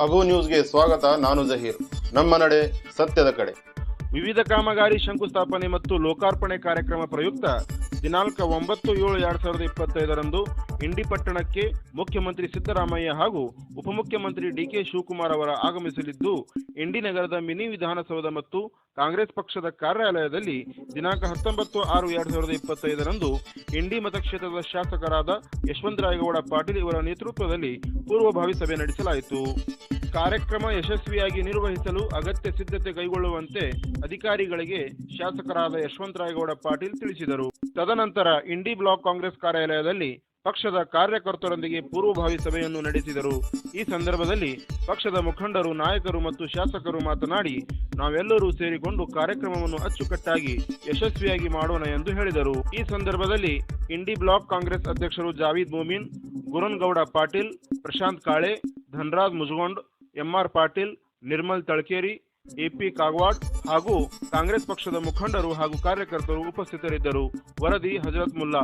ಅಗು ನ್ಯೂಸ್ಗೆ ಸ್ವಾಗತ. ನಾನು ಜಹೀರ್. ನಮ್ಮ ನಡೆ ಸತ್ಯದ ಕಡೆ. ವಿವಿಧ ಕಾಮಗಾರಿ ಶಂಕುಸ್ಥಾಪನೆ ಮತ್ತು ಲೋಕಾರ್ಪಣೆ ಕಾರ್ಯಕ್ರಮ ಪ್ರಯುಕ್ತ ದಿನಾಂಕ 9/7/2025 ಇಂಡಿ ಪಟ್ಟಣಕ್ಕೆ ಮುಖ್ಯಮಂತ್ರಿ ಸಿದ್ದರಾಮಯ್ಯ ಹಾಗೂ ಉಪಮುಖ್ಯಮಂತ್ರಿ ಡಿಕೆ ಶಿವಕುಮಾರ್ ಅವರ ಆಗಮಿಸಲಿದ್ದು, ಇಂಡಿ ನಗರದ ಮಿನಿ ವಿಧಾನಸೌಧ ಮತ್ತು ಕಾಂಗ್ರೆಸ್ ಪಕ್ಷದ ಕಾರ್ಯಾಲಯದಲ್ಲಿ ದಿನಾಂಕ 19/6/2025 ಇಂಡಿ ಮತಕ್ಷೇತ್ರದ ಶಾಸಕರಾದ ಯಶವಂತರಾಯಗೌಡ ಪಾಟೀಲ್ ಇವರ ನೇತೃತ್ವದಲ್ಲಿ ಪೂರ್ವಭಾವಿ ಸಭೆ ನಡೆಸಲಾಯಿತು. ಕಾರ್ಯಕ್ರಮ ಯಶಸ್ವಿಯಾಗಿ ನಿರ್ವಹಿಸಲು ಅಗತ್ಯ ಸಿದ್ಧತೆ ಕೈಗೊಳ್ಳುವಂತೆ ಅಧಿಕಾರಿಗಳಿಗೆ ಶಾಸಕರಾದ ಯಶವಂತರಾಯಗೌಡ ಪಾಟೀಲ್ ತಿಳಿಸಿದರು. ತದನಂತರ ಇಂಡಿ ಬ್ಲಾಕ್ ಕಾಂಗ್ರೆಸ್ ಕಾರ್ಯಾಲಯದಲ್ಲಿ ಪಕ್ಷದ ಕಾರ್ಯಕರ್ತರೊಂದಿಗೆ ಪೂರ್ವಭಾವಿ ಸಭೆಯನ್ನು ನಡೆಸಿದರು. ಈ ಸಂದರ್ಭದಲ್ಲಿ ಪಕ್ಷದ ಮುಖಂಡರು, ನಾಯಕರು ಮತ್ತು ಶಾಸಕರು ಮಾತನಾಡಿ, ನಾವೆಲ್ಲರೂ ಸೇರಿಕೊಂಡು ಕಾರ್ಯಕ್ರಮವನ್ನು ಅಚ್ಚುಕಟ್ಟಾಗಿ ಯಶಸ್ವಿಯಾಗಿ ಮಾಡೋಣ ಎಂದು ಹೇಳಿದರು. ಈ ಸಂದರ್ಭದಲ್ಲಿ ಇಂಡಿ ಬ್ಲಾಕ್ ಕಾಂಗ್ರೆಸ್ ಅಧ್ಯಕ್ಷರು ಜಾವೀದ್ ಮೊಮಿನ್, ಗುರನ್ಗೌಡ ಪಾಟೀಲ್, ಪ್ರಶಾಂತ್ ಕಾಳೆ, ಧನರಾಜ್ ಮುಜಗೊಂಡ್, ಎಂಆರ್ ಪಾಟೀಲ್, ನಿರ್ಮಲ್ ತಳಕೇರಿ, ಎಪಿ ಕಾಗವಾಡ್ ಹಾಗೂ ಕಾಂಗ್ರೆಸ್ ಪಕ್ಷದ ಮುಖಂಡರು ಹಾಗೂ ಕಾರ್ಯಕರ್ತರು ಉಪಸ್ಥಿತರಿದ್ದರು. ವರದಿ ಹಜರತ್ ಮುಲ್ಲಾ.